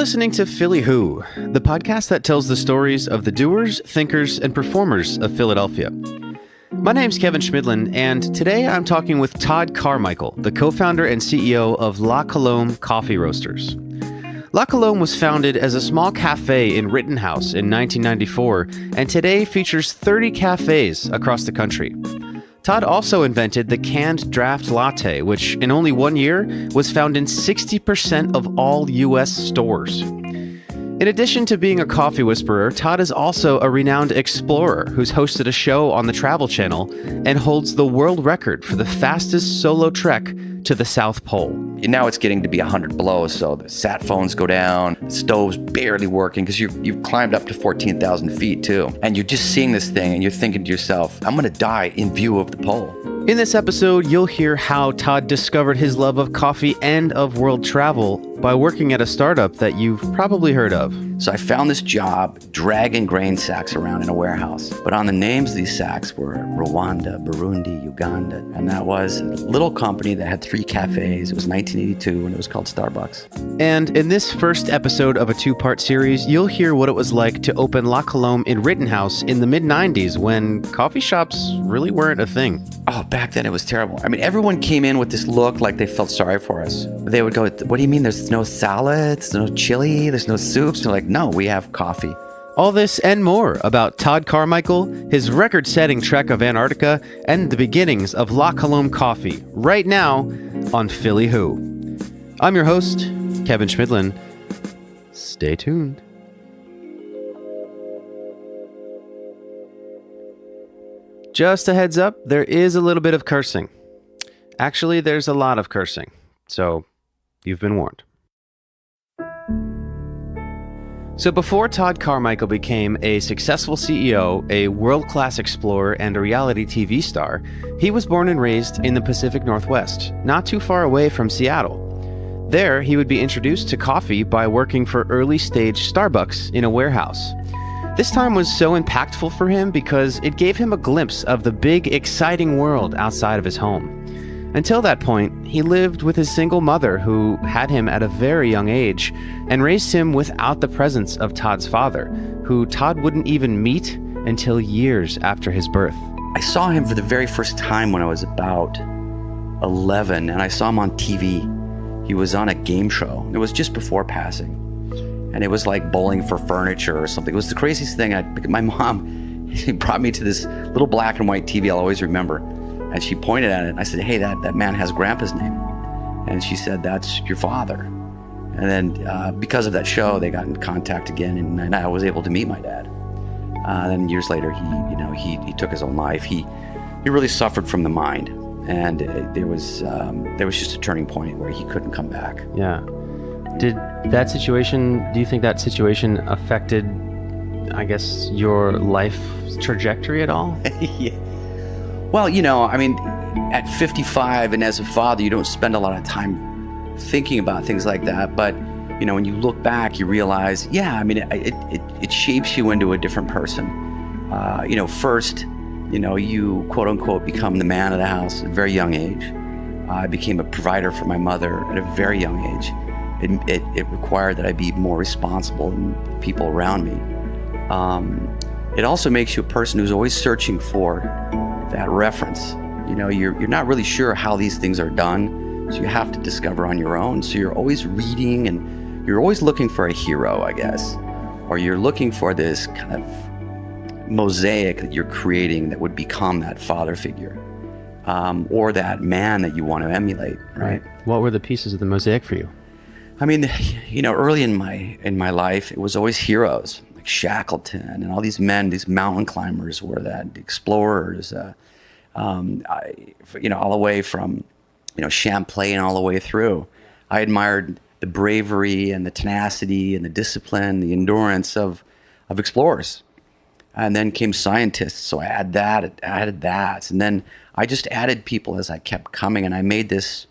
listening to Philly Who, the podcast that tells the stories of the doers, thinkers, and performers of Philadelphia. My name's Kevin Schmidlin, and today I'm talking with Todd Carmichael, the co-founder and CEO of La Colombe Coffee Roasters. La Colombe was founded as a small cafe in Rittenhouse in 1994, and today features 30 cafes across the country. Todd also invented the Canned Draft Latte, which in only 1 year was found in 60% of all U.S. stores. In addition to being a coffee whisperer, Todd is also a renowned explorer who's hosted a show on the Travel Channel and holds the world record for the fastest solo trek to the South Pole. Now it's getting to be 100 below, so the sat phones go down, the stove's barely working because you've climbed up to 14,000 feet too. And you're just seeing this thing and you're thinking to yourself, I'm going to die in view of the pole. In this episode, you'll hear how Todd discovered his love of coffee and of world travel by working at a startup that you've probably heard of. So I found this job dragging grain sacks around in a warehouse. But on the names of these sacks were Rwanda, Burundi, Uganda. And that was a little company that had 3 cafes. It was 1982 and it was called Starbucks. And in this first episode of a 2-part series, you'll hear what it was like to open La Colombe in Rittenhouse in the mid-90s when coffee shops really weren't a thing. Oh, back then it was terrible. I mean, everyone came in with this look like they felt sorry for us. They would go, what do you mean there's no salads, no chili, there's no soups? They're like, no, we have coffee. All this and more about Todd Carmichael, his record-setting trek of Antarctica, and the beginnings of La Colombe Coffee, right now on Philly Who. I'm your host, Kevin Schmidlin. Stay tuned. Just a heads up, there is a little bit of cursing. Actually, there's a lot of cursing, so you've been warned. So before Todd Carmichael became a successful CEO, a world-class explorer, and a reality TV star, he was born and raised in the Pacific Northwest, not too far away from Seattle. There, he would be introduced to coffee by working for early-stage Starbucks in a warehouse. This time was so impactful for him because it gave him a glimpse of the big, exciting world outside of his home. Until that point, he lived with his single mother who had him at a very young age and raised him without the presence of Todd's father, who Todd wouldn't even meet until years after his birth. I saw him for the very first time when I was about 11, and I saw him on TV. He was on a game show. It was just before passing. And it was like bowling for furniture or something. It was the craziest thing. My mom brought me to this little black and white TV I'll always remember. And she pointed at it, and I said, hey, that man has Grandpa's name. And she said, that's your father. And then because of that show, they got in contact again, and I was able to meet my dad. Then years later, he took his own life. He really suffered from the mind, and there was just a turning point where he couldn't come back. Yeah. Do you think that situation affected, I guess, your life trajectory at all? Yeah. Well, I mean, at 55 and as a father, you don't spend a lot of time thinking about things like that. But, when you look back, you realize, yeah, I mean, it shapes you into a different person. First, you quote unquote become the man of the house at a very young age. I became a provider for my mother at a very young age. It required that I be more responsible than the people around me. It also makes you a person who's always searching for that reference. You're not really sure how these things are done, so you have to discover on your own. So you're always reading and you're always looking for a hero, I guess, or you're looking for this kind of mosaic that you're creating that would become that father figure, or that man that you want to emulate, right? What were the pieces of the mosaic for you? I mean, early in my life, it was always heroes like Shackleton and all these men, these mountain climbers were that, explorers, all the way from, Champlain all the way through. I admired the bravery and the tenacity and the discipline, the endurance of explorers. And then came scientists, so I added that. And then I just added people as I kept coming, and I made this,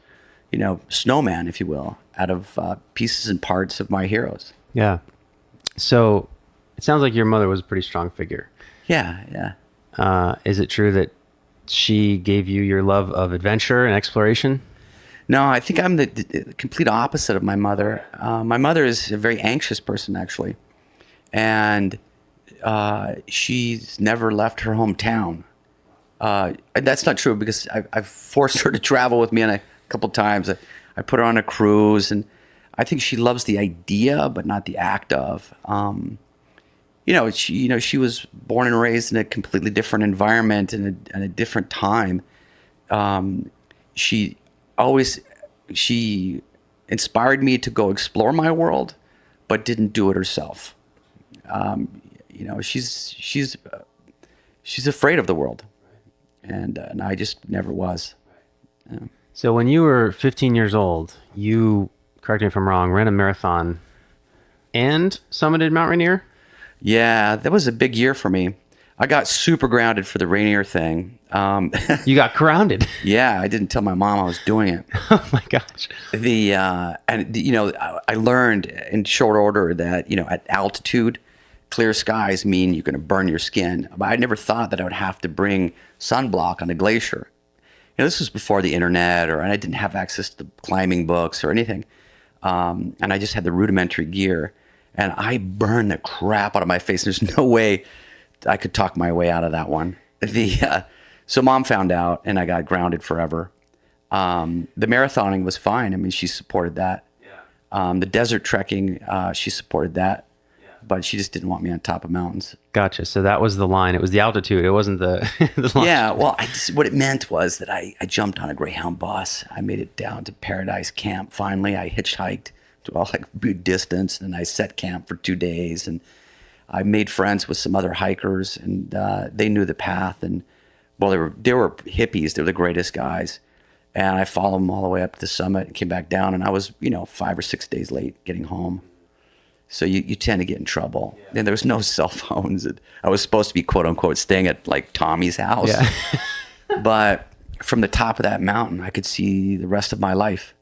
snowman, if you will, out of pieces and parts of my heroes. Yeah. So it sounds like your mother was a pretty strong figure. Yeah. Is it true that she gave you your love of adventure and exploration? No, I think I'm the complete opposite of my mother. My mother is a very anxious person, actually. And she's never left her hometown. And that's not true because I've forced her to travel with me on a couple times. I put her on a cruise, and I think she loves the idea, but not the act of. She was born and raised in a completely different environment and a different time. She inspired me to go explore my world, but didn't do it herself. She's afraid of the world, and I just never was. Yeah. So when you were 15 years old, you, correct me if I'm wrong, ran a marathon and summited Mount Rainier? Yeah, that was a big year for me. I got super grounded for the Rainier thing. You got grounded? Yeah, I didn't tell my mom I was doing it. Oh my gosh. I learned in short order that, at altitude, clear skies mean you're going to burn your skin. But I never thought that I would have to bring sunblock on a glacier. This was before the internet, and I didn't have access to climbing books or anything. And I just had the rudimentary gear, and I burned the crap out of my face. There's no way I could talk my way out of that one. So mom found out, and I got grounded forever. The marathoning was fine. I mean, she supported that. Yeah. The desert trekking, she supported that. But she just didn't want me on top of mountains. Gotcha. So that was the line. It was the altitude. It wasn't the line. Yeah. Well, what it meant was that I jumped on a Greyhound bus. I made it down to Paradise Camp. Finally, I hitchhiked to a big distance, and I set camp for 2 days. And I made friends with some other hikers, and they knew the path. And well, they were hippies. They were the greatest guys. And I followed them all the way up to the summit and came back down. And I was, 5 or 6 days late getting home. So you tend to get in trouble. Yeah. And there was no cell phones. I was supposed to be, quote unquote, staying at Tommy's house. Yeah. But from the top of that mountain, I could see the rest of my life.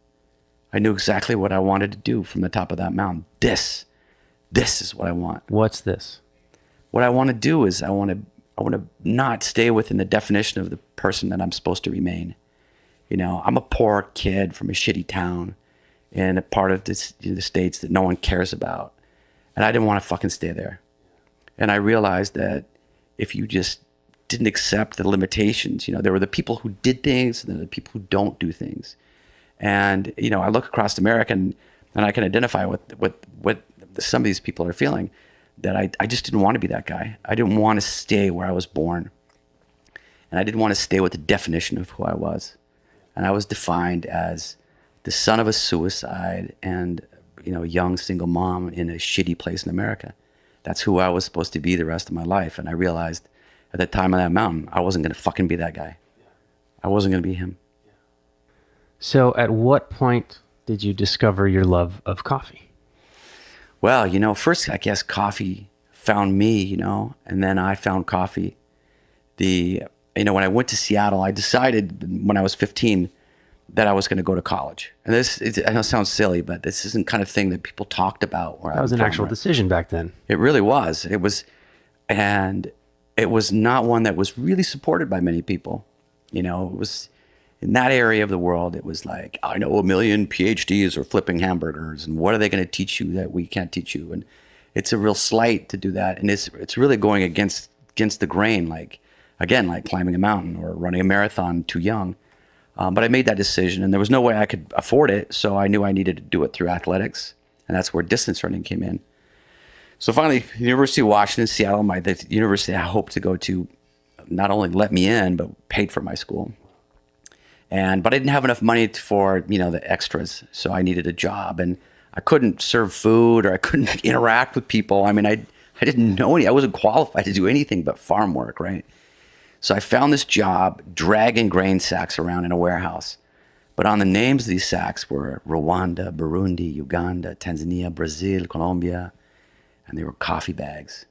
I knew exactly what I wanted to do from the top of that mountain. This is what I want. What's this? What I want to do is I want to not stay within the definition of the person that I'm supposed to remain. I'm a poor kid from a shitty town in a part of the States that no one cares about. And I didn't want to fucking stay there. And I realized that if you just didn't accept the limitations, there were the people who did things and then the people who don't do things. And, I look across America and I can identify with what some of these people are feeling, that I just didn't want to be that guy. I didn't want to stay where I was born. And I didn't want to stay with the definition of who I was. And I was defined as the son of a suicide and, a young single mom in a shitty place in America. That's who I was supposed to be the rest of my life. And I realized at the time of that mountain, I wasn't going to fucking be that guy. I wasn't going to be him. So at what point did you discover your love of coffee? Well, first, I guess coffee found me, and then I found coffee. When I went to Seattle, I decided when I was 15 that I was going to go to college. And I know it sounds silly, but this isn't kind of thing that people talked about. That was an actual decision back then. It really was. And it was not one that was really supported by many people. It was in that area of the world. It was like, I know 1 million PhDs are flipping hamburgers, and what are they going to teach you that we can't teach you? And it's a real slight to do that. And it's really going against the grain, like climbing a mountain or running a marathon too young. But I made that decision, and there was no way I could afford it, so I knew I needed to do it through athletics, and that's where distance running came in. So finally, University of Washington, Seattle, the university I hoped to go to, not only let me in, but paid for my school. But I didn't have enough money for the extras, so I needed a job, and I couldn't serve food or I couldn't interact with people. I mean, I didn't know I wasn't qualified to do anything but farm work, right? So I found this job dragging grain sacks around in a warehouse. But on the names of these sacks were Rwanda, Burundi, Uganda, Tanzania, Brazil, Colombia, and they were coffee bags.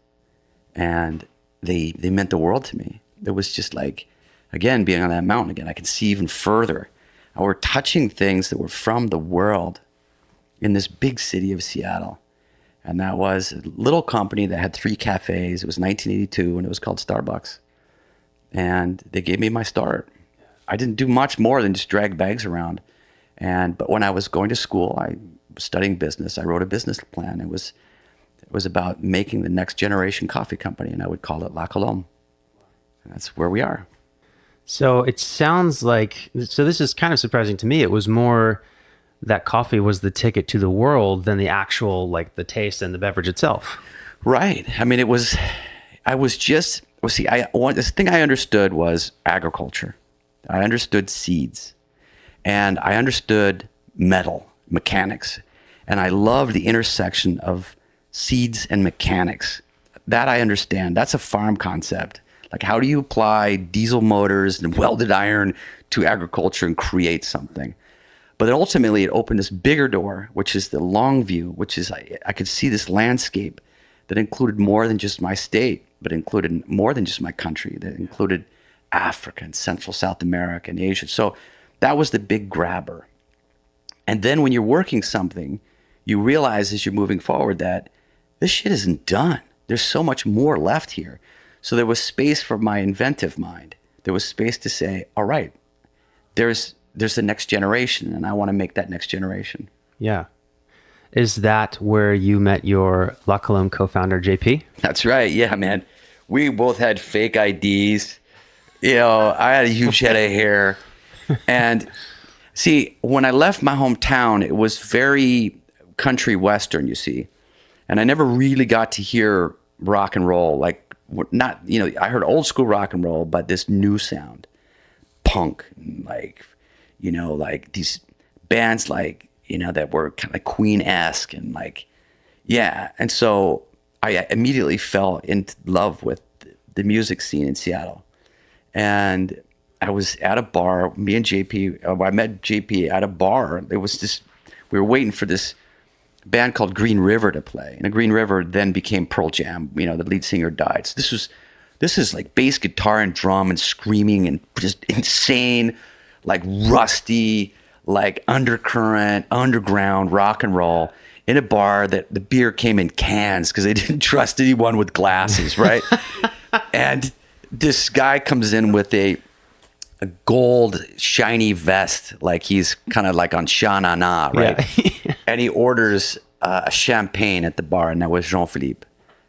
And they meant the world to me. It was just like, again, being on that mountain again, I could see even further. And we're touching things that were from the world in this big city of Seattle. And that was a little company that had 3 cafes. It was 1982, and it was called Starbucks. And they gave me my start. I didn't do much more than just drag bags around. But when I was going to school, I was studying business. I wrote a business plan. It was about making the next generation coffee company, and I would call it La Colombe. And that's where we are. So it sounds like, so this is kind of surprising to me. It was more that coffee was the ticket to the world than the actual, like the taste and the beverage itself. Right. I mean, the thing I understood was agriculture. I understood seeds, and I understood metal mechanics, and I love the intersection of seeds and mechanics. That I understand. That's a farm concept. Like, how do you apply diesel motors and welded iron to agriculture and create something? But then ultimately it opened this bigger door, which is the long view, which is I could see this landscape that included more than just my state, but included more than just my country, that included Africa and Central South America and Asia. So that was the big grabber. And then when you're working something, you realize as you're moving forward that this shit isn't done. There's so much more left here. So there was space for my inventive mind. There was space to say, all right, there's the next generation, and I want to make that next generation. Yeah. Is that where you met your La Colombe co-founder, JP? That's right. Yeah, man. We both had fake IDs. You know, I had a huge head of hair. And see, when I left my hometown, it was very country western, you see. And I never really got to hear rock and roll. Like, not, you know, I heard old school rock and roll, but this new sound, punk, like, you know, like these bands like, you know, that were kind of Queen-esque and like, yeah. And so I immediately fell in love with the music scene in Seattle. And I was at a bar, me and JP, I met JP at a bar. It was this, we were waiting for this band called Green River to play. And the Green River then became Pearl Jam. You know, the lead singer died. So this is like bass guitar and drum and screaming and just insane, like rusty, like undercurrent, underground rock and roll in a bar that the beer came in cans because they didn't trust anyone with glasses, right? And this guy comes in with a gold shiny vest, like he's kind of like on Sha Na Na, right? Yeah. And he orders a champagne at the bar, and that was Jean-Philippe.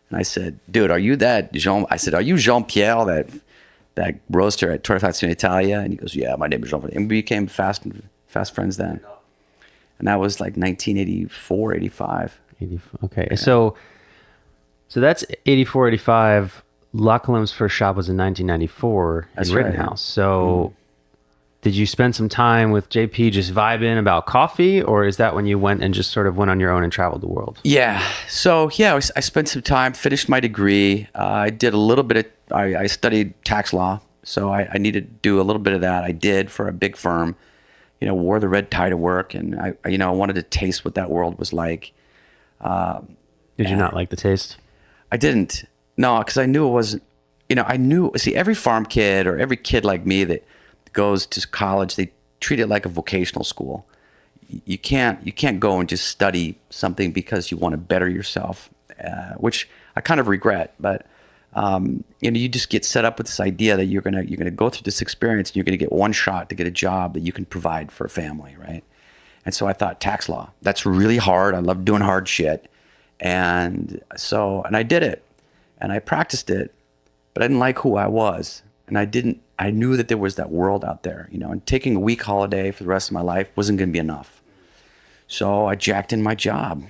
And I said, dude, are you that Jean? I said, are you Jean-Pierre, that roaster at Torrefazione Italia? And he goes, yeah, my name is Jean-Philippe. And we became fast friends then. And that was like 1984, 85. Okay. Yeah. So that's 84, 85. La Colombe's first shop was in 1994 in Rittenhouse. Right. So did you spend some time with JP just vibing about coffee, or is that when you went and just sort of went on your own and traveled the world? Yeah. So yeah, I spent some time, finished my degree. I did a little bit of, I studied tax law. So I needed to do a little bit of that. I did for a big firm, you know, wore the red tie to work. And I wanted to taste what that world was like. Did you not like the taste? I didn't. No, because I knew it wasn't, you know, see, every farm kid or every kid like me that goes to college, they treat it like a vocational school. You can't go and just study something because you want to better yourself, which I kind of regret. But you know, you just get set up with this idea that you're gonna go through this experience and you're gonna get one shot to get a job that you can provide for a family, right? And so I thought, tax law, that's really hard. I love doing hard shit, and I did it. And I practiced it, but I didn't like who I was. And I knew that there was that world out there, you know, and taking a week holiday for the rest of my life wasn't going to be enough. So I jacked in my job.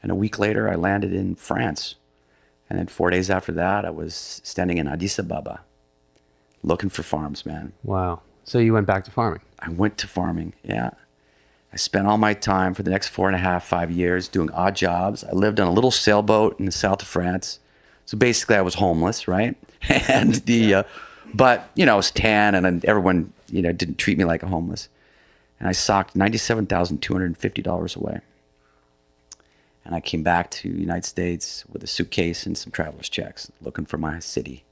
And a week later, I landed in France. And then 4 days after that, I was standing in Addis Ababa looking for farms, man. Wow. So you went back to farming? I went to farming, yeah. I spent all my time for the next 4.5, 5 years doing odd jobs. I lived on a little sailboat in the south of France. So basically I was homeless, right? And but, you know, I was tan and everyone, you know, didn't treat me like a homeless. And I socked $97,250 away. And I came back to the United States with a suitcase and some traveler's checks looking for my city.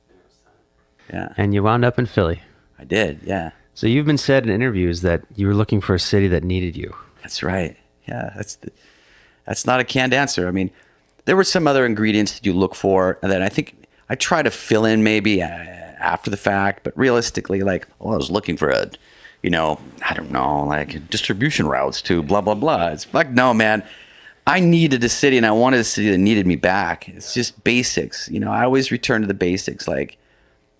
Yeah. And you wound up in Philly. I did, yeah. So you've been said in interviews that you were looking for a city that needed you. That's right. Yeah, that's not a canned answer. I mean, there were some other ingredients that you look for, and then I think I try to fill in maybe after the fact, but realistically, like, I was looking for a I don't know, like distribution routes to blah, blah, blah. It's like, no, man. I needed a city, and I wanted a city that needed me back. It's just basics. I always return to the basics. Like,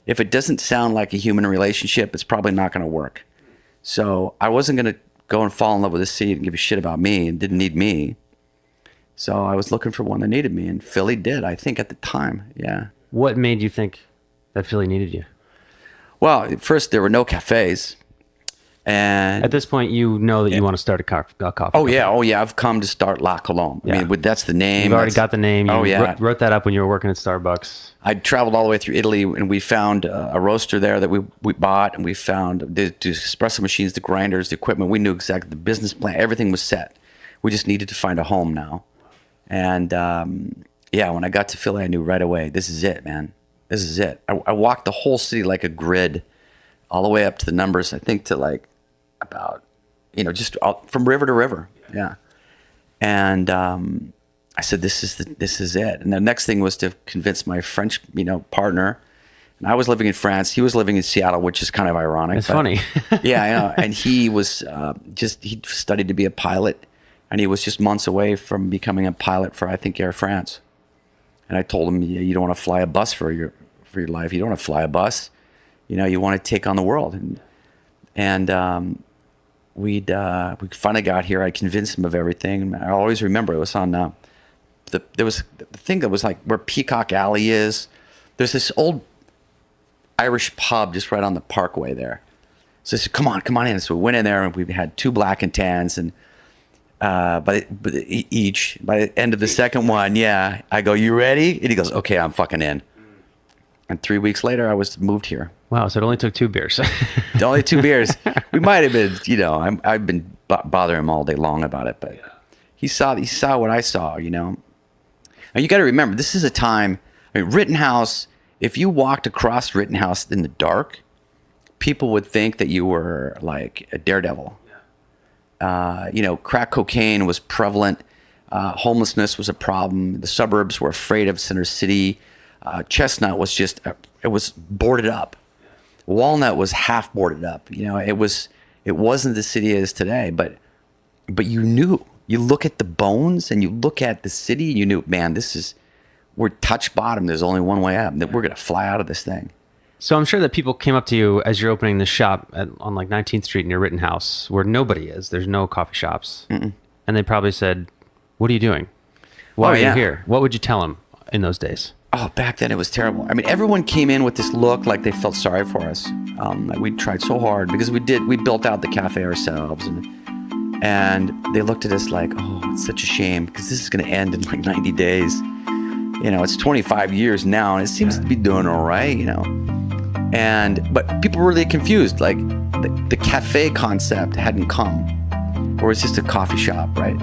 if it doesn't sound like a human relationship, it's probably not going to work. So I wasn't going to go and fall in love with a city and give a shit about me and didn't need me. So I was looking for one that needed me, and Philly did, I think, at the time. Yeah. What made you think that Philly needed you? Well, at first, there were no cafes. And at this point, you know that you want to start a coffee. Oh yeah. I've come to start La Colombe. Yeah. I mean, that's the name. You've already got the name. You wrote that up when you were working at Starbucks. I traveled all the way through Italy, and we found a roaster there that we bought, and we found the espresso machines, the grinders, the equipment. We knew exactly the business plan. Everything was set. We just needed to find a home now. And when I got to Philly, I knew right away, this is it, man. This is it. I walked the whole city like a grid, all the way up to the numbers. I think to like about, just from river to river. Yeah. And I said, this is it. And the next thing was to convince my French, partner. And I was living in France. He was living in Seattle, which is kind of ironic. It's funny. Yeah, I know. And he was he studied to be a pilot, and he was just months away from becoming a pilot for, I think, Air France. And I told him, you don't want to fly a bus for your life. You don't want to fly a bus. You want to take on the world. And we finally got here. I convinced him of everything. I always remember it was on there was the thing that was like where Peacock Alley is. There's this old Irish pub just right on the Parkway there. So I said, come on in. So we went in there, and we had 2 black and tans, and by the end of the second one, I go, you ready? And he goes, okay, I'm fucking in. And 3 weeks later, I was moved here. Wow, so it only took 2 beers. Only 2 beers. We might have been, I've been bothering him all day long about it, but he saw what I saw, And you got to remember, this is a time, Rittenhouse, if you walked across Rittenhouse in the dark, people would think that you were like a daredevil. Crack cocaine was prevalent. Homelessness was a problem. The suburbs were afraid of Center City. Chestnut was it was boarded up. Walnut was half boarded up. It wasn't the city it is today, but you knew. You look at the bones and you look at the city, and you knew, man, we're touch bottom. There's only one way up. That we're gonna fly out of this thing. So I'm sure that people came up to you as you're opening the shop on like 19th Street near Rittenhouse, where nobody is. There's no coffee shops. Mm-mm. And they probably said, what are you doing? Why are you here? What would you tell them in those days? Oh, back then it was terrible. I mean, everyone came in with this look like they felt sorry for us. We tried so hard because we built out the cafe ourselves, and they looked at us like, oh, it's such a shame because this is going to end in like 90 days. It's 25 years now, and it seems to be doing all right, but people were really confused. Like the cafe concept hadn't come, or it's just a coffee shop, right?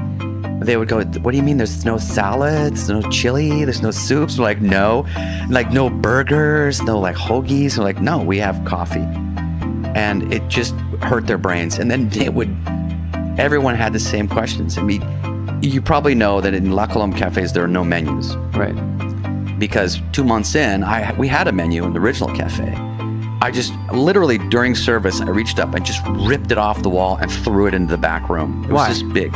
They would go, what do you mean there's no salads, no chili, there's no soups? We're like, no. Like, no burgers, no like hoagies. We're like, no, we have coffee. And it just hurt their brains. And then everyone had the same questions. I mean, you probably know that in La Colombe cafes, there are no menus. Right. Because 2 months in, we had a menu in the original cafe. I just, literally during service, I reached up and just ripped it off the wall and threw it into the back room. It was just big.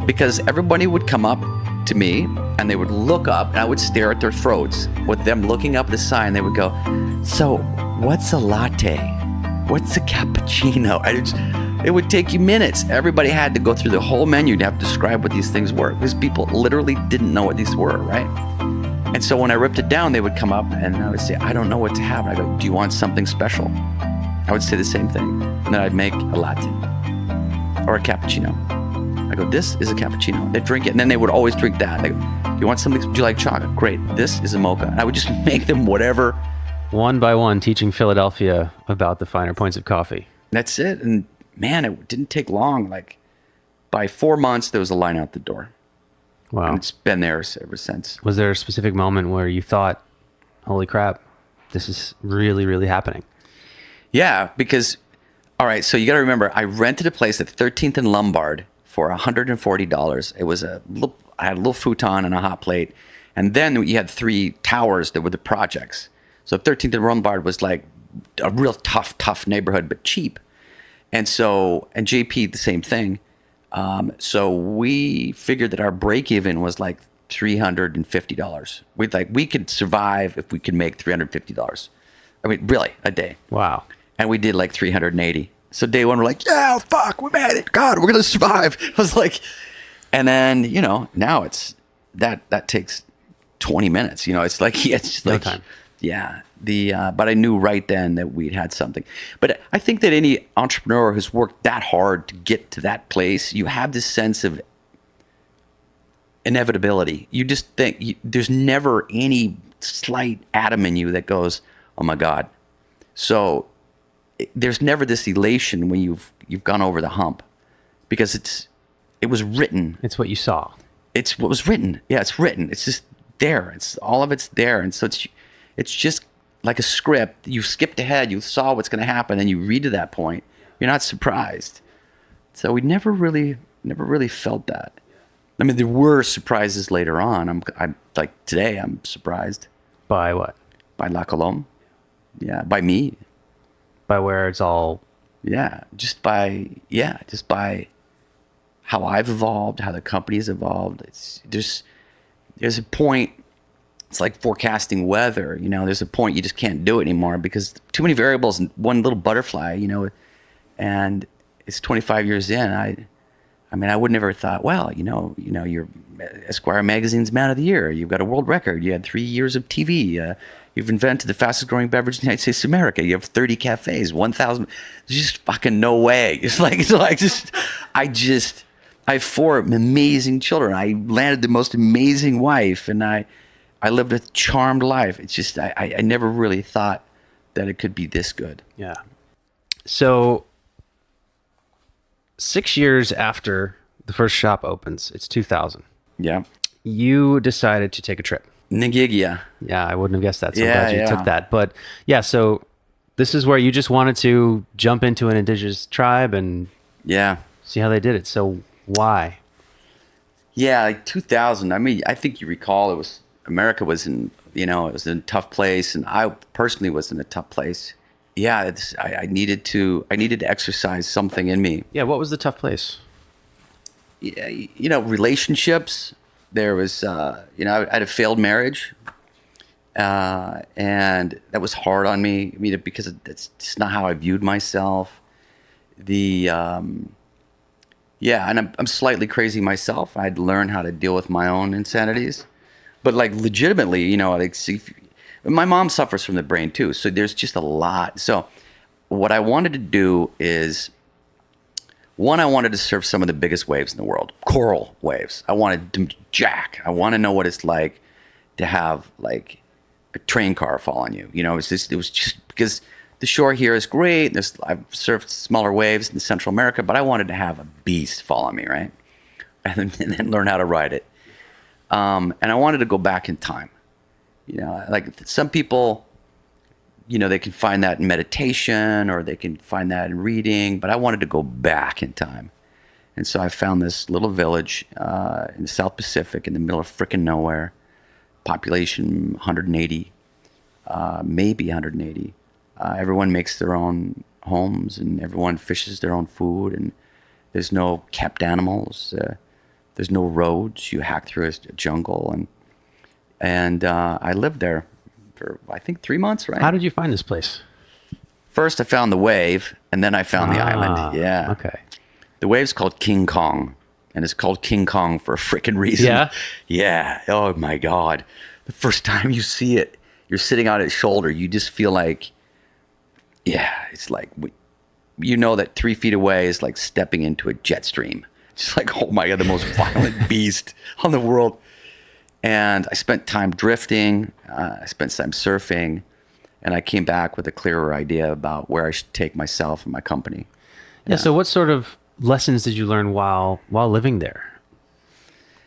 Because everybody would come up to me and they would look up, and I would stare at their throats. With them looking up at the sign, they would go, so what's a latte? What's a cappuccino? It would take you minutes. Everybody had to go through the whole menu to have to describe what these things were, because people literally didn't know what these were, right? And so when I ripped it down, they would come up and I would say, I don't know what to have. And I go, do you want something special? I would say the same thing. And then I'd make a latte or a cappuccino. I go, this is a cappuccino. They drink it, and then they would always drink that. They go, do you want something? Do you like chocolate? Great. This is a mocha. And I would just make them whatever. One by one, teaching Philadelphia about the finer points of coffee. That's it. And man, it didn't take long. Like by 4 months, there was a line out the door. Wow. And it's been there ever since. Was there a specific moment where you thought, holy crap, this is really, really happening? Yeah, because, all right, so you got to remember, I rented a place at 13th and Lombard for $140. It was I had a little futon and a hot plate. And then you had 3 towers that were the projects. So 13th and Lombard was like a real tough neighborhood, but cheap. And JP, the same thing. So we figured that our break even was like $350. We could survive if we could make $350. I mean, really, a day. Wow. And we did like 380. So day one, we're like, yeah, fuck, we made it. God, we're going to survive. I was like, and then, now it's, that takes 20 minutes. It's like, it's No like, time. yeah. But I knew right then that we'd had something. But I think that any entrepreneur who's worked that hard to get to that place, you have this sense of inevitability. You just think there's never any slight atom in you that goes, oh my God. So there's never this elation when you've gone over the hump, because it was written. It's what you saw. It's what was written. Yeah, it's written. It's just there. All of it's there. And so it's just like a script. You skipped ahead. You saw what's going to happen, and you read to that point. You're not surprised. So we never really felt that. I mean, there were surprises later on. I'm like today. I'm surprised By what? by La Colombe. Yeah, by me. By where it's all. Yeah, just by how I've evolved, how the company has evolved. There's a point. It's like forecasting weather. There's a point you just can't do it anymore because too many variables in one little butterfly. And it's 25 years in. I mean, I would never have thought, well, you're Esquire magazine's Man of the Year. You've got a world record. You had 3 years of TV. You've invented the fastest growing beverage in the United States of America. You have 30 cafes, 1,000. There's just fucking no way. I have 4 amazing children. I landed the most amazing wife, and I lived a charmed life. It's just, I never really thought that it could be this good. Yeah. So 6 years after the first shop opens, it's 2000. Yeah. You decided to take a trip. Nagigia. Yeah, I wouldn't have guessed that. So Yeah, I'm glad you yeah. took that. But yeah, so this is where you just wanted to jump into an indigenous tribe and Yeah. see how they did it. So why? Yeah, like 2000. I mean, I think you recall America was in, it was in a tough place, and I personally was in a tough place. Yeah, I needed to exercise something in me. Yeah, what was the tough place? Yeah, relationships. There was, I had a failed marriage, and that was hard on me. I mean, because that's just not how I viewed myself. And I'm slightly crazy myself. I had to learn how to deal with my own insanities, but like legitimately, my mom suffers from the brain too. So there's just a lot. So what I wanted to do is, one, I wanted to surf some of the biggest waves in the world, coral waves. I wanted to jack. I want to know what it's like to have like a train car fall on you. It was just because the shore here is great. I've surfed smaller waves in Central America, but I wanted to have a beast fall on me, right? And then learn how to ride it. And I wanted to go back in time. Like some people, they can find that in meditation or they can find that in reading, but I wanted to go back in time. And so I found this little village in the South Pacific in the middle of frickin' nowhere, population 180, maybe 180. Everyone makes their own homes and everyone fishes their own food, and there's no kept animals. There's no roads. You hack through a jungle, and I lived there for I think 3 months, right? How did you find this place? First, I found the wave, and then I found the island. Yeah. Okay. The wave's called King Kong, and it's called King Kong for a freaking reason. Yeah? Yeah. Oh, my God. The first time you see it, you're sitting on its shoulder. You just feel like, it's like, that 3 feet away is like stepping into a jet stream. It's like, oh, my God, the most violent beast on the world. And I spent time drifting. I spent time surfing. And I came back with a clearer idea about where I should take myself and my company. Yeah. So what sort of lessons did you learn while living there?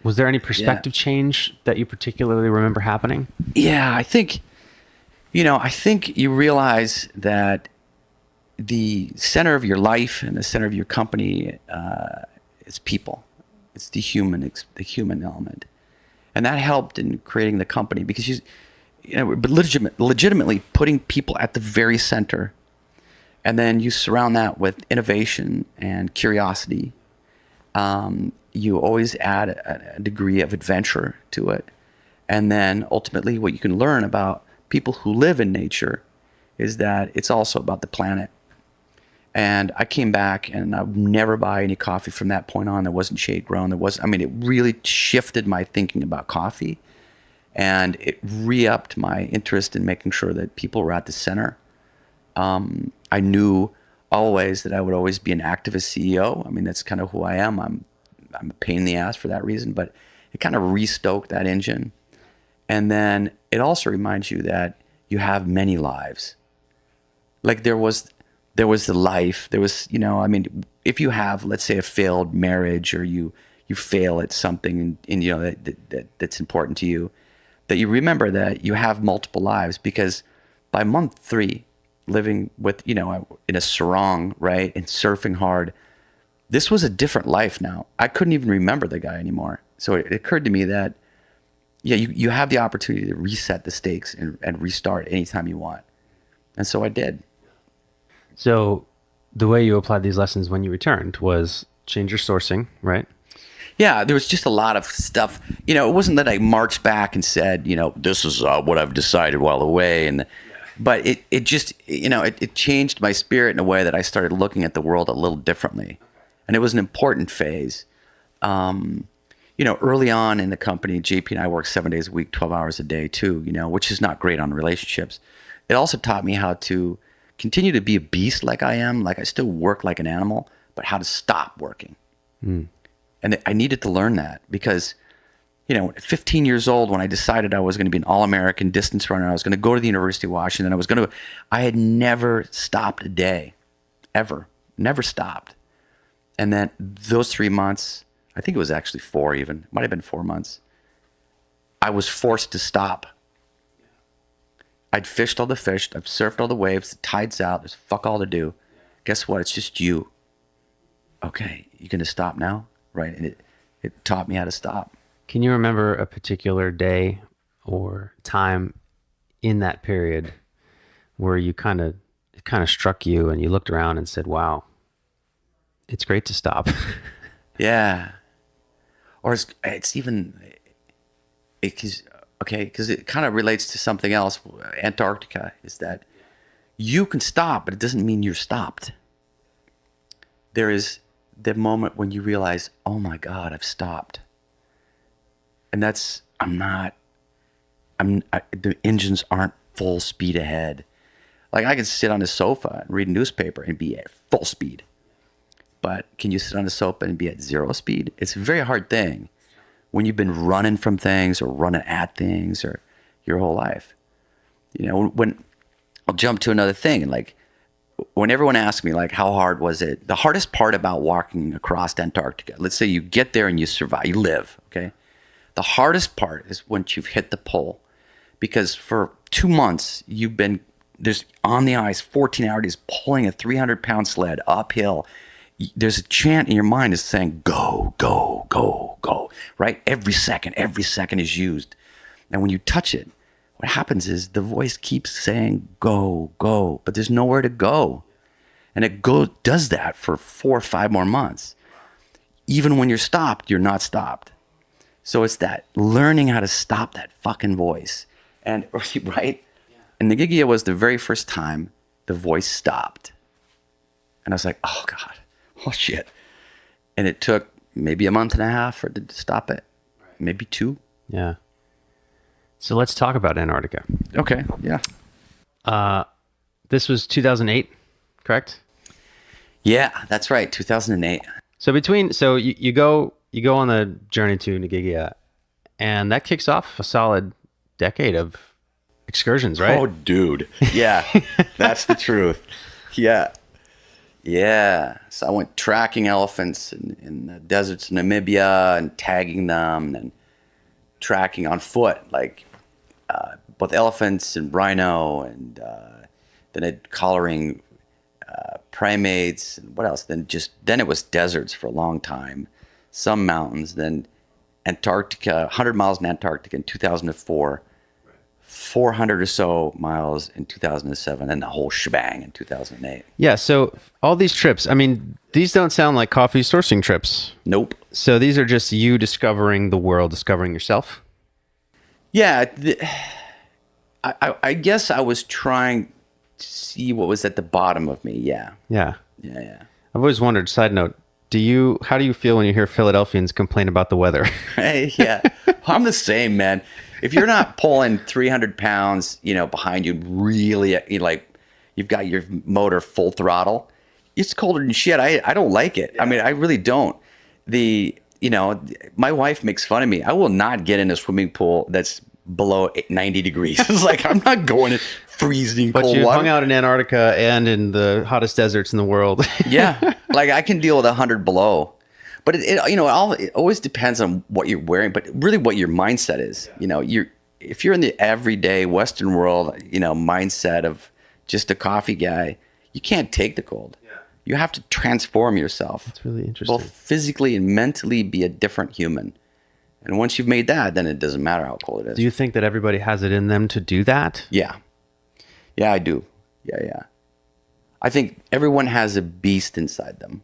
Was there any perspective change that you particularly remember happening? Yeah, I think you realize that the center of your life and the center of your company is people. It's the human element. And that helped in creating the company because but legitimately putting people at the very center And then you surround that with innovation and curiosity. You always add a degree of adventure to it. And then ultimately what you can learn about people who live in nature is that it's also about the planet. And I came back and I would never buy any coffee from that point on. There wasn't shade grown. It really shifted my thinking about coffee. And it re-upped my interest in making sure that people were at the center. I knew always that I would always be an activist CEO. I mean, that's kind of who I am. I'm a pain in the ass for that reason, but it kind of re-stoked that engine. And then it also reminds you that you have many lives. Like there was the life, if you have, let's say, a failed marriage, or you fail at something and that's important to you, that you remember that you have multiple lives, because by month 3, living with, in a sarong, right, and surfing hard, this was a different life now. I couldn't even remember the guy anymore. So it occurred to me that, you have the opportunity to reset the stakes and restart anytime you want. And so I did. So the way you applied these lessons when you returned was change your sourcing, right? Yeah, there was just a lot of stuff. It wasn't that I marched back and said, this is what I've decided while away. But it just, it changed my spirit in a way that I started looking at the world a little differently. And it was an important phase. Early on in the company, JP and I worked 7 days a week, 12 hours a day too, which is not great on relationships. It also taught me how to continue to be a beast like I am. Like I still work like an animal, but how to stop working. And I needed to learn that because, at 15 years old, when I decided I was going to be an All-American distance runner, I was going to go to the University of Washington. I had never stopped a day, ever, never stopped. And then those 3 months, I think it was actually 4 even, it might have been 4 months, I was forced to stop. I'd fished all the fish, I've surfed all the waves, the tide's out, there's fuck all to do. Guess what? It's just you. Okay, you gonna stop now? Right, and it taught me how to stop. Can you remember a particular day or time in that period where it kind of struck you and you looked around and said, wow, it's great to stop? Yeah. Or it's even, because it kind of relates to something else. Antarctica is that you can stop, but it doesn't mean you're stopped. There is the moment when you realize, oh my God, I've stopped. And that's, the engines aren't full speed ahead. Like I can sit on a sofa and read a newspaper and be at full speed. But can you sit on a sofa and be at 0 speed? It's a very hard thing when you've been running from things or running at things or your whole life. When I'll jump to another thing, and like when everyone asks me like, how hard was it? The hardest part about walking across Antarctica, let's say you get there and you survive, you live, okay? The hardest part is once you've hit the pole, because for 2 months there's on the ice 14 hours pulling a 300-pound sled uphill. There's a chant in your mind is saying, go, go, go, go, right? Every second is used. And when you touch it, what happens is the voice keeps saying, go, go, but there's nowhere to go. And it does that for 4 or 5 more months. Even when you're stopped, you're not stopped. So it's that learning how to stop that fucking voice. And, right? And the Gigia was the very first time the voice stopped. And I was like, oh God. Oh shit. And it took maybe a month and a half for it to stop it. Maybe 2. Yeah. So let's talk about Antarctica. Okay. Yeah. This was 2008, correct? Yeah, that's right. 2008. So you go on the journey to Nagigia, and that kicks off a solid decade of excursions, right? Oh, dude. Yeah. That's the truth. Yeah. Yeah. So I went tracking elephants in the deserts of Namibia and tagging them and tracking on foot, like both elephants and rhino, and then collaring primates and what else? Then it was deserts for a long time, some mountains, then Antarctica, 100 miles in Antarctica in 2004, 400 or so miles in 2007 and the whole shebang in 2008. Yeah. So all these trips, I mean, these don't sound like coffee sourcing trips. Nope. So these are just you discovering the world, discovering yourself. Yeah. I guess I was trying to see what was at the bottom of me. Yeah. Yeah. Yeah. I've always wondered, side note, how do you feel when you hear Philadelphians complain about the weather? Hey, yeah. I'm the same, man. If you're not pulling 300 pounds, behind you, really, you've got your motor full throttle, it's colder than shit. I don't like it. I mean, I really don't. My wife makes fun of me. I will not get in a swimming pool that's below 90 degrees. It's like, I'm not going in freezing cold water. But you hung out in Antarctica and in the hottest deserts in the world. Yeah. Like I can deal with 100 below. But it always depends on what you're wearing, but really what your mindset is. If you're in the everyday Western world, mindset of just a coffee guy, you can't take the cold. Yeah. You have to transform yourself. That's really interesting. Both physically and mentally be a different human. And once you've made that, then it doesn't matter how cold it is. Do you think that everybody has it in them to do that? Yeah. Yeah, I do. Yeah. I think everyone has a beast inside them.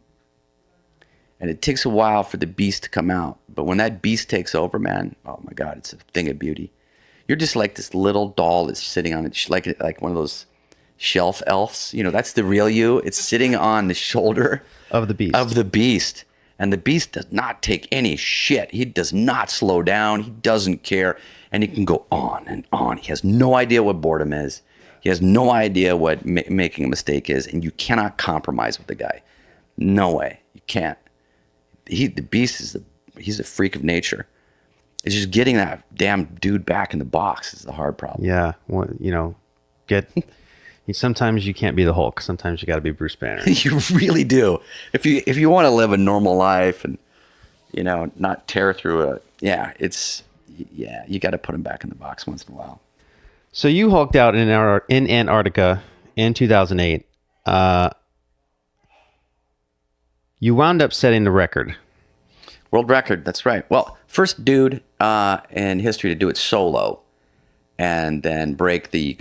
And it takes a while for the beast to come out. But when that beast takes over, man, oh my God, it's a thing of beauty. You're just like this little doll that's sitting on it, like one of those shelf elves. That's the real you. It's sitting on the shoulder of the beast. And the beast does not take any shit. He does not slow down. He doesn't care. And he can go on and on. He has no idea what boredom is. He has no idea what making a mistake is. And you cannot compromise with the guy. No way. You can't. The beast he's a freak of nature. It's just getting that damn dude back in the box is the hard problem. Yeah. Well, sometimes you can't be the Hulk. Sometimes you got to be Bruce Banner. You really do. If you want to live a normal life and, not tear through you got to put him back in the box once in a while. So you hulked out in Antarctica in 2008. You wound up setting the record. World record, that's right. Well, first dude in history to do it solo, and then break the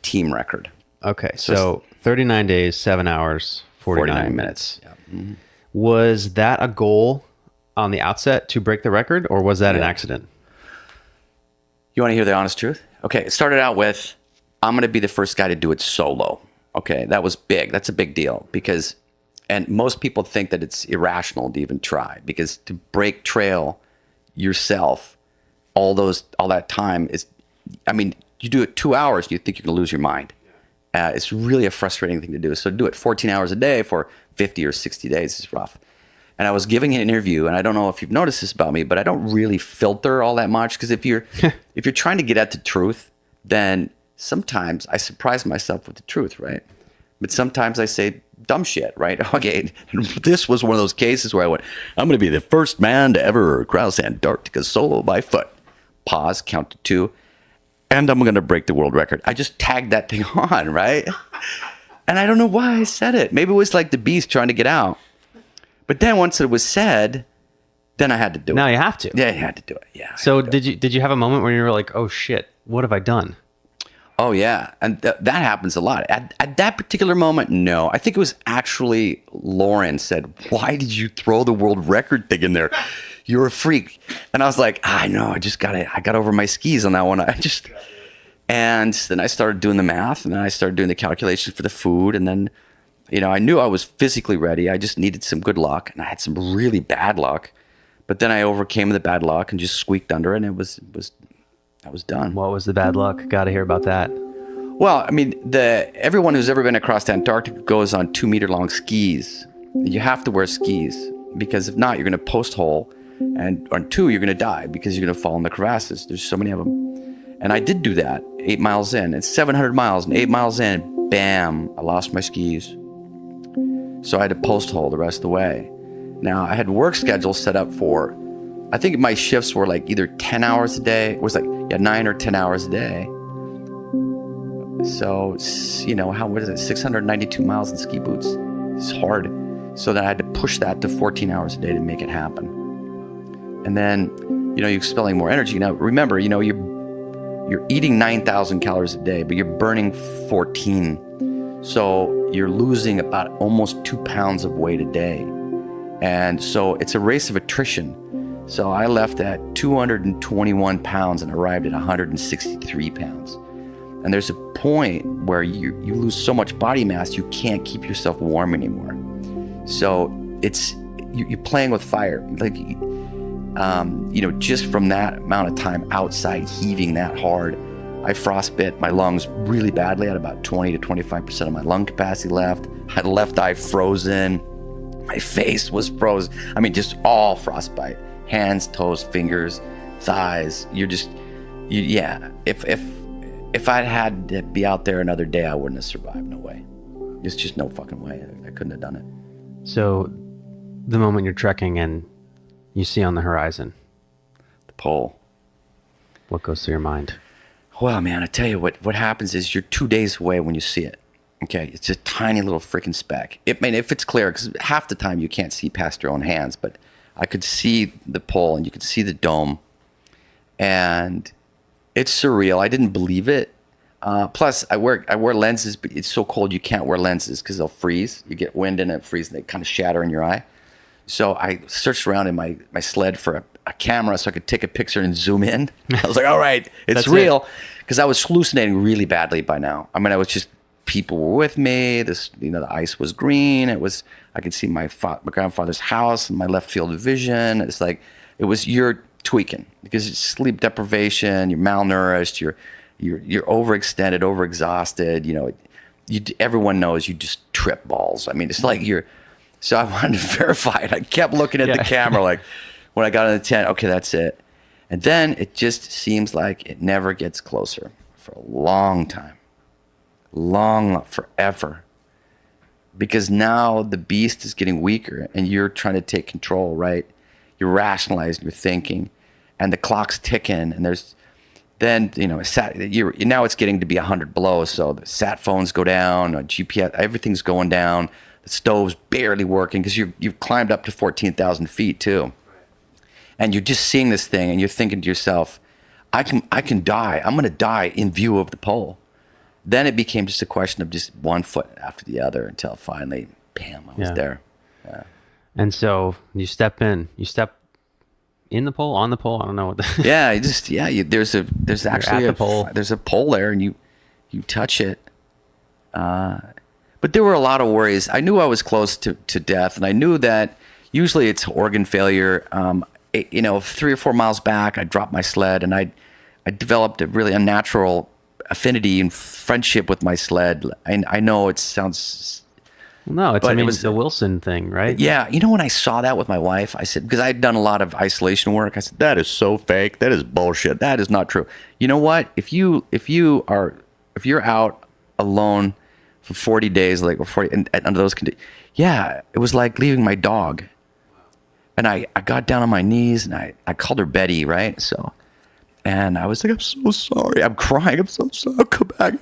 team record. Okay, so 39 days, 7 hours, 49 minutes. Yeah. Mm-hmm. Was that a goal on the outset to break the record, or was that an accident? You want to hear the honest truth? Okay, it started out with, I'm going to be the first guy to do it solo. Okay, that was big. That's a big deal because... And most people think that it's irrational to even try because to break trail yourself, all that time is, you do it 2 hours, you think you're going to lose your mind. It's really a frustrating thing to do. So to do it 14 hours a day for 50 or 60 days is rough. And I was giving an interview, and I don't know if you've noticed this about me, but I don't really filter all that much because if you're trying to get at the truth, then sometimes I surprise myself with the truth, right? But sometimes I say dumb shit, right? Okay, and this was one of those cases where I went, I'm going to be the first man to ever cross Antarctica solo by foot. Pause, count to 2, and I'm going to break the world record. I just tagged that thing on, right? And I don't know why I said it. Maybe it was like the beast trying to get out. But then once it was said, then I had to do it. Now you have to. Yeah, you had to do it. Yeah. So did you have a moment where you were like, oh shit, what have I done? Oh, yeah. And that happens a lot. At that particular moment, no. I think it was actually Lauren said, why did you throw the world record thing in there? You're a freak. And I was like, I know. I got over my skis on that one. And then I started doing the math, and then I started doing the calculations for the food. And then, I knew I was physically ready. I just needed some good luck. And I had some really bad luck. But then I overcame the bad luck and just squeaked under it. And I was done. What was the bad luck? Got to hear about that. Well, everyone who's ever been across Antarctica goes on 2-meter-long skis. You have to wear skis because if not, you're going to post hole, and on 2, you're going to die because you're going to fall in the crevasses. There's so many of them. And I did do that 8 miles in. It's 700 miles, and 8 miles in, bam, I lost my skis. So I had to post hole the rest of the way. Now, I had work schedules set up for, I think my shifts were like either 10 hours a day. It was like, 9 or 10 hours a day. So, what is it? 692 miles in ski boots. It's hard. So then I had to push that to 14 hours a day to make it happen. And then, you're expelling more energy. Now, remember, your you're eating 9,000 calories a day, but you're burning 14. So you're losing about almost 2 pounds of weight a day. And so it's a race of attrition. So I left at 221 pounds and arrived at 163 pounds. And there's a point where you lose so much body mass, you can't keep yourself warm anymore. So you're playing with fire. Like, just from that amount of time outside heaving that hard, I frostbit my lungs really badly. I had about 20 to 25% of my lung capacity left. I had left eye frozen. My face was frozen. I mean, just all frostbite. Hands, toes, fingers, thighs. If I'd had to be out there another day, I wouldn't have survived. No way. There's just no fucking way. I couldn't have done it. So the moment you're trekking and you see on the horizon the pole, what goes through your mind? Well, man, I tell you what happens is you're 2 days away when you see it. Okay, it's a tiny little freaking speck. If it's clear, because half the time you can't see past your own hands, but I could see the pole and you could see the dome, and it's surreal. I didn't believe it. Plus, I wear lenses, but it's so cold you can't wear lenses because they'll freeze. You get wind and it freezes, and they kind of shatter in your eye. So I searched around in my sled for a camera so I could take a picture and zoom in. I was like, all right, it's real. Because I was hallucinating really badly by now. I mean, I was just, people were with me. The ice was green. I could see my grandfather's house in my left field of vision. It's like, you're tweaking because it's sleep deprivation, you're malnourished, you're overextended, overexhausted. Everyone knows you just trip balls. I mean, it's like so I wanted to verify it. I kept looking at the camera, like when I got in the tent, okay, that's it. And then it just seems like it never gets closer for a long time. Forever. Because now the beast is getting weaker and you're trying to take control, right? You're rationalizing, you're thinking, and the clock's ticking, and now it's getting to be 100 below, so the sat phones go down, GPS, everything's going down, the stove's barely working because you've climbed up to 14,000 feet too. And you're just seeing this thing and you're thinking to yourself, I can die. I'm going to die in view of the pole. Then it became just a question of just one foot after the other until finally, bam, I was there. Yeah. And so you step in the pole, on the pole. I don't know what. There's actually there's a pole there, and you touch it. But there were a lot of worries. I knew I was close to death, and I knew that usually it's organ failure. 3 or 4 miles back, I dropped my sled, and I developed a really unnatural affinity and friendship with my sled. I know it sounds. No, it was the Wilson thing, right? Yeah. When I saw that with my wife, I said, because I had done a lot of isolation work, I said, that is so fake. That is bullshit. That is not true. You know what? If you're out alone for 40 days, like, or 40, and under those conditions, it was like leaving my dog. And I got down on my knees and I called her Betty, right? So, and I was like, I'm so sorry. I'm crying. I'm so sorry. I'll come back.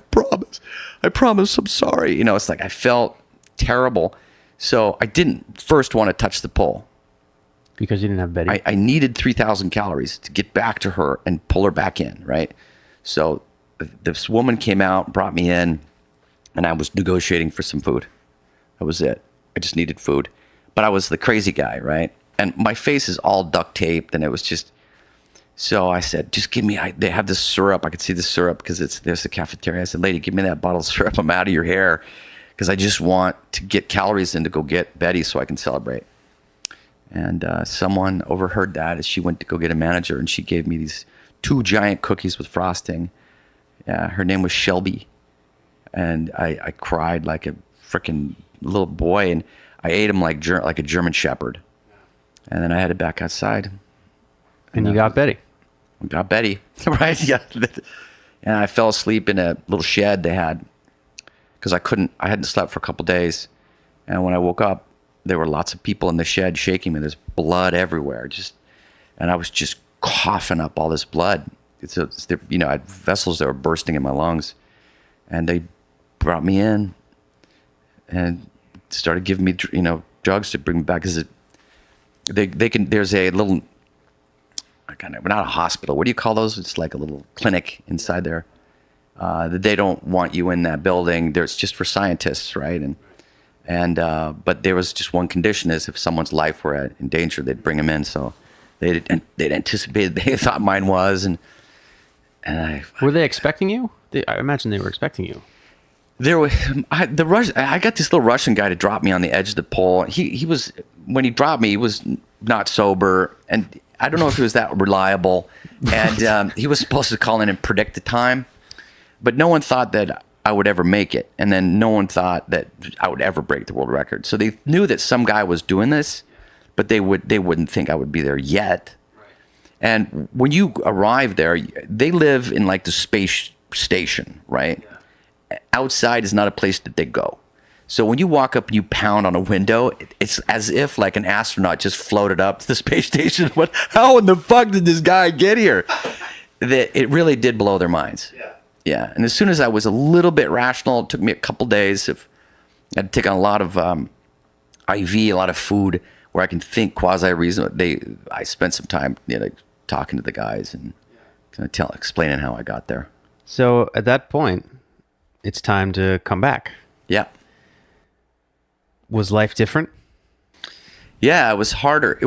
I promise. I'm sorry. It's like I felt terrible. So I didn't first want to touch the pole. Because you didn't have Betty? I needed 3,000 calories to get back to her and pull her back in, right? So this woman came out, brought me in, and I was negotiating for some food. That was it. I just needed food. But I was the crazy guy, right? And my face is all duct taped, and it was just... So I said, just give me... They have this syrup. I could see the syrup because there's the cafeteria. I said, lady, give me that bottle of syrup. I'm out of your hair because I just want to get calories in to go get Betty so I can celebrate. And someone overheard that as she went to go get a manager, and she gave me these 2 giant cookies with frosting. Her name was Shelby. And I cried like a freaking little boy, and I ate them like a German Shepherd. And then I headed back outside. And you got Betty. I got Betty, right? Yeah. And I fell asleep in a little shed they had because I hadn't slept for a couple days. And when I woke up, there were lots of people in the shed shaking me. There's blood everywhere. And I was just coughing up all this blood. I had vessels that were bursting in my lungs. And they brought me in and started giving me, drugs to bring me back. Because there's a little, not a hospital. What do you call those? It's like a little clinic inside there. They don't want you in that building. It's just for scientists, right? But there was just one condition: is if someone's life were in danger, they'd bring them in. So they'd anticipated. They thought mine was, and were they expecting you? I imagine they were expecting you. I got this little Russian guy to drop me on the edge of the pole. He was, when he dropped me, he was not sober, and I don't know if he was that reliable. And he was supposed to call in and predict the time, but no one thought that I would ever make it, and then no one thought that I would ever break the world record. So they knew that some guy was doing this, but they wouldn't think I would be there yet. And when you arrive there, they live in like the space station, right? Yeah. Outside is not a place that they go. So when you walk up and you pound on a window, it's as if like an astronaut just floated up to the space station. How in the fuck did this guy get here? It really did blow their minds. Yeah. And as soon as I was a little bit rational, it took me a couple days. I had to take on a lot of IV, a lot of food, where I can think quasi-reason. I spent some time talking to the guys and kind of explaining how I got there. So at that point, it's time to come back. Yeah. Was life different? Yeah, it was harder.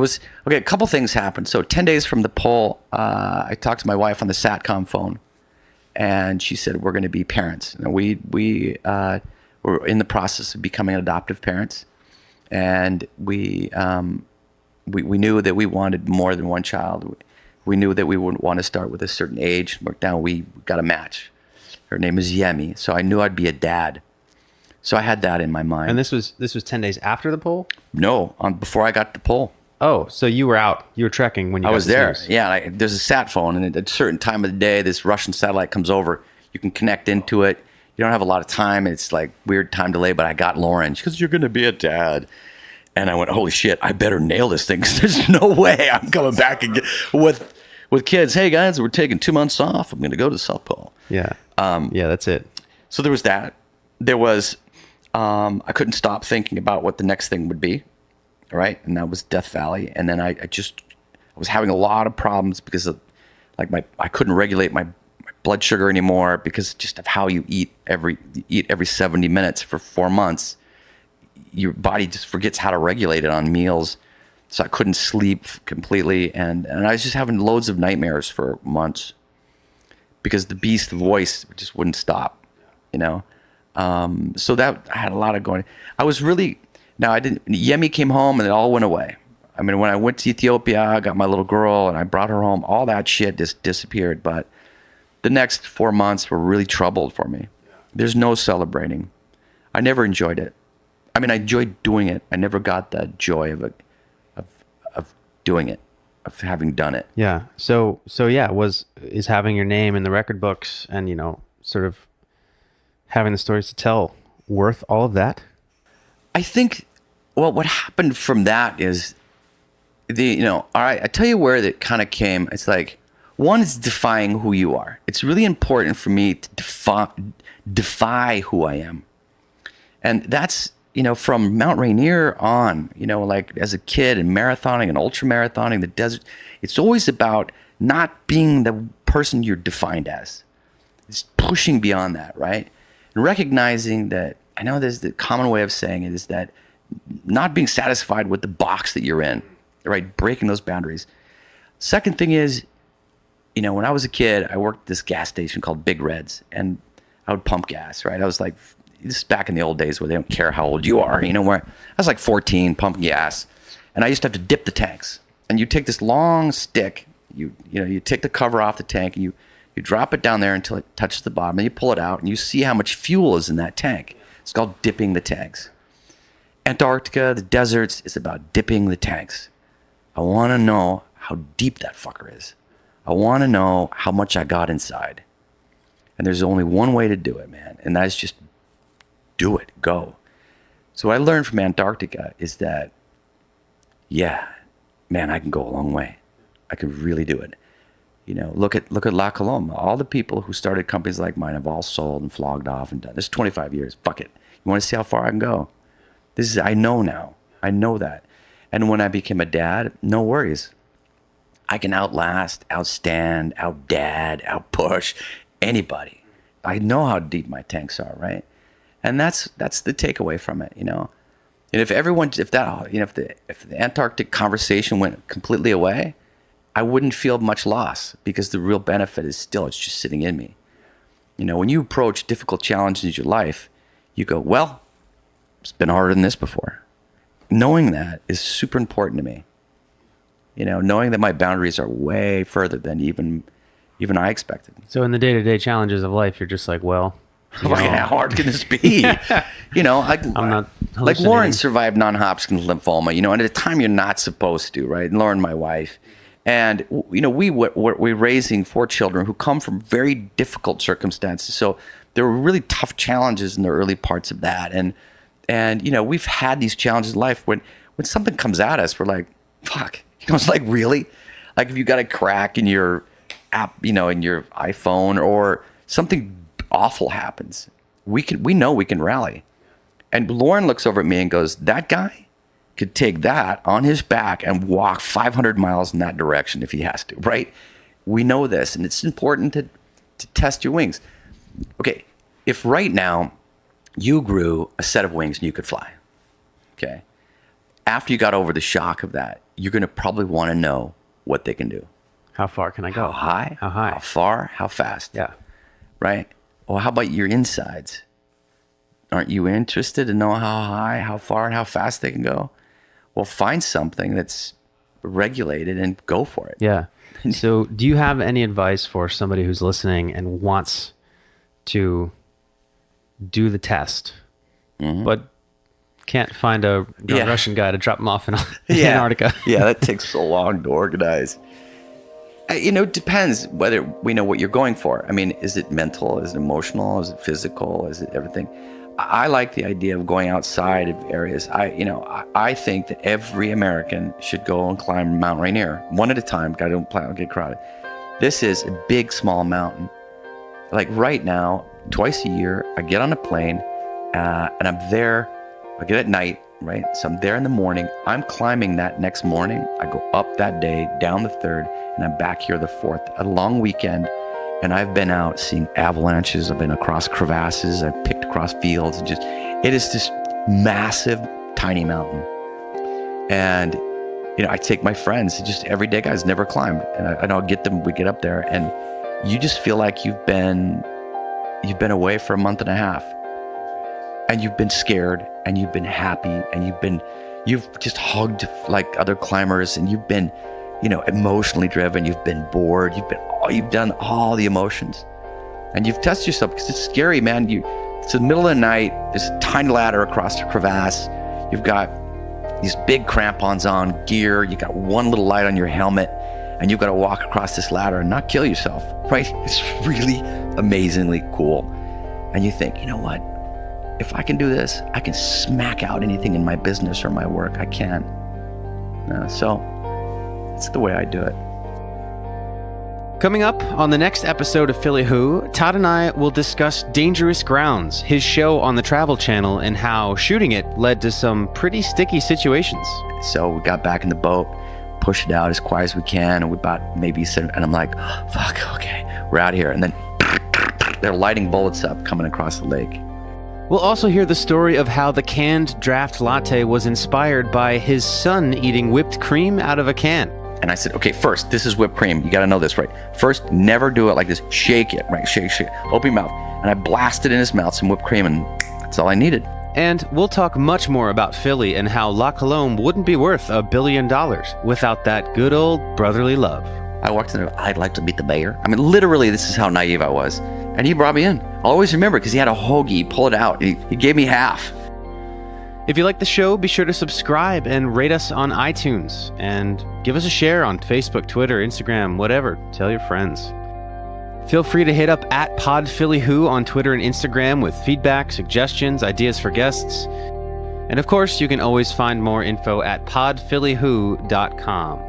A couple things happened. So 10 days from the pole, I talked to my wife on the SATCOM phone, and she said, we're going to be parents. And we were in the process of becoming adoptive parents, and we knew that we wanted more than one child. We knew that we wouldn't want to start with a certain age. We got a match. Her name is Yemi, so I knew I'd be a dad. So I had that in my mind. And this was 10 days after the pole? No, before I got to the pole. Oh, so you were out. You were trekking when you got I was there. News. Yeah, there's a sat phone, and at a certain time of the day, this Russian satellite comes over. You can connect into it. You don't have a lot of time. It's like weird time delay, but I got Lauren. She goes, you're going to be a dad. And I went, holy shit, I better nail this thing, because there's no way I'm coming back again with kids. Hey, guys, we're taking 2 months off. I'm going to go to the South Pole. Yeah. Yeah, that's it. So there was that. There was, I couldn't stop thinking about what the next thing would be, right? And that was Death Valley. And then I was having a lot of problems because of, like, I couldn't regulate my blood sugar anymore because just of how you eat every 70 minutes for 4 months. Your body just forgets how to regulate it on meals. So I couldn't sleep completely. And I was just having loads of nightmares for months because the beast voice just wouldn't stop, So that I had a lot of going. Yemi came home and it all went away. I mean, when I went to Ethiopia, I got my little girl and I brought her home. All that shit just disappeared. But the next 4 months were really troubled for me. There's no celebrating. I never enjoyed it. I mean, I enjoyed doing it. I never got the joy of doing it, of having done it. Yeah. So yeah, is having your name in the record books and, sort of having the stories to tell worth all of that? I think, well, what happened from that is all right, I tell you where that kind of came. It's like, one is defying who you are. It's really important for me to defy who I am. And that's, from Mount Rainier on, like as a kid and marathoning and ultra marathoning, the desert, it's always about not being the person you're defined as. It's pushing beyond that, right? And recognizing that, I know there's the common way of saying it is that not being satisfied with the box that you're in, right? Breaking those boundaries. Second thing is, when I was a kid, I worked at this gas station called Big Reds, and I would pump gas, right? I was like, this is back in the old days where they don't care how old you are, where I was like 14 pumping gas, and I used to have to dip the tanks. And you take this long stick, you take the cover off the tank, and you drop it down there until it touches the bottom, and you pull it out, and you see how much fuel is in that tank. It's called dipping the tanks. Antarctica, the deserts, is about dipping the tanks. I want to know how deep that fucker is. I want to know how much I got inside. And there's only one way to do it, man, and that's just do it, go. So what I learned from Antarctica is that, yeah, man, I can go a long way. I can really do it. Look at La Colombe. All the people who started companies like mine have all sold and flogged off and done. This is 25 years. Fuck it. You want to see how far I can go? I know now. I know that. And when I became a dad, no worries. I can outlast, outstand, outdad, outpush anybody. I know how deep my tanks are, right? And that's the takeaway from it, And if the Antarctic conversation went completely away, I wouldn't feel much loss, because the real benefit is still, it's just sitting in me. When you approach difficult challenges in your life, you go, well, it's been harder than this before. Knowing that is super important to me. Knowing that my boundaries are way further than even I expected. So in the day-to-day challenges of life, you're just like, well, how hard can this be? I'm not like Lauren survived non-Hodgkin's lymphoma, and at a time you're not supposed to, right? And Lauren, my wife. And, we're raising 4 children who come from very difficult circumstances. So there were really tough challenges in the early parts of that. And we've had these challenges in life when something comes at us, we're like, fuck. It's like, really? Like if you got a crack in your app, in your iPhone, or something awful happens, we know we can rally. And Lauren looks over at me and goes, that guy could take that on his back and walk 500 miles in that direction if he has to, right? We know this, and it's important to test your wings. Okay, if right now you grew a set of wings and you could fly, okay, after you got over the shock of that, you're going to probably want to know what they can do. How far can I go? How high? How high? How far? How fast? Yeah. Right? Well, how about your insides? Aren't you interested to know how high, how far, and how fast they can go? Well, find something that's regulated and go for it. Yeah. So do you have any advice for somebody who's listening and wants to do the test, but can't find a Russian guy to drop them off in Antarctica? Yeah, that takes so long to organize. It depends whether we know what you're going for. I mean, is it mental? Is it emotional? Is it physical? Is it everything? I like the idea of going outside of areas. I think that every American should go and climb Mount Rainier one at a time. I don't plan to get crowded. This is a big, small mountain. Like right now, twice a year, I get on a plane and I'm there. I get at night, right? So I'm there in the morning. I'm climbing that next morning. I go up that day, down the 3rd, and I'm back here the 4th. A long weekend. And I've been out seeing avalanches. I've been across crevasses. I've picked across fields. It is this massive, tiny mountain. And, I take my friends, just everyday guys, never climbed. And I'll get them, we get up there, and you just feel like you've been away for a month and a half. And you've been scared, and you've been happy, and you've just hugged like other climbers, and you've been, emotionally driven. You've been bored. You've done all the emotions, and you've tested yourself, because it's scary, man. It's the middle of the night. There's a tiny ladder across the crevasse. You've got these big crampons on, gear. You got one little light on your helmet, and you've got to walk across this ladder and not kill yourself, right? It's really amazingly cool. And you think, you know what? If I can do this, I can smack out anything in my business or my work. I can. So it's the way I do it. Coming up on the next episode of Philly Who, Todd and I will discuss Dangerous Grounds, his show on the Travel Channel, and how shooting it led to some pretty sticky situations. So we got back in the boat, pushed it out as quiet as we can, and we about maybe said, and I'm like, oh, fuck, okay, we're out here. And then they're lighting bullets up coming across the lake. We'll also hear the story of how the Canned Draft Latte was inspired by his son eating whipped cream out of a can. And I said, okay, first, this is whipped cream. You got to know this, right? First, never do it like this. Shake it, right? Shake. Open your mouth. And I blasted in his mouth some whipped cream, and that's all I needed. And we'll talk much more about Philly and how La Colombe wouldn't be worth $1 billion without that good old brotherly love. I walked in there, I'd like to meet the mayor. I mean, literally, this is how naive I was. And he brought me in. I'll always remember, because he had a hoagie. He pulled it out. He gave me half. If you like the show, be sure to subscribe and rate us on iTunes. And give us a share on Facebook, Twitter, Instagram, whatever. Tell your friends. Feel free to hit up @PodPhillyWho on Twitter and Instagram with feedback, suggestions, ideas for guests. And of course, you can always find more info at podphillywho.com.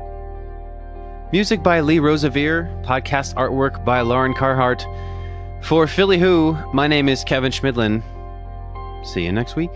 Music by Lee Rosevere, podcast artwork by Lauren Carhart. For Philly Who, my name is Kevin Schmidlin. See you next week.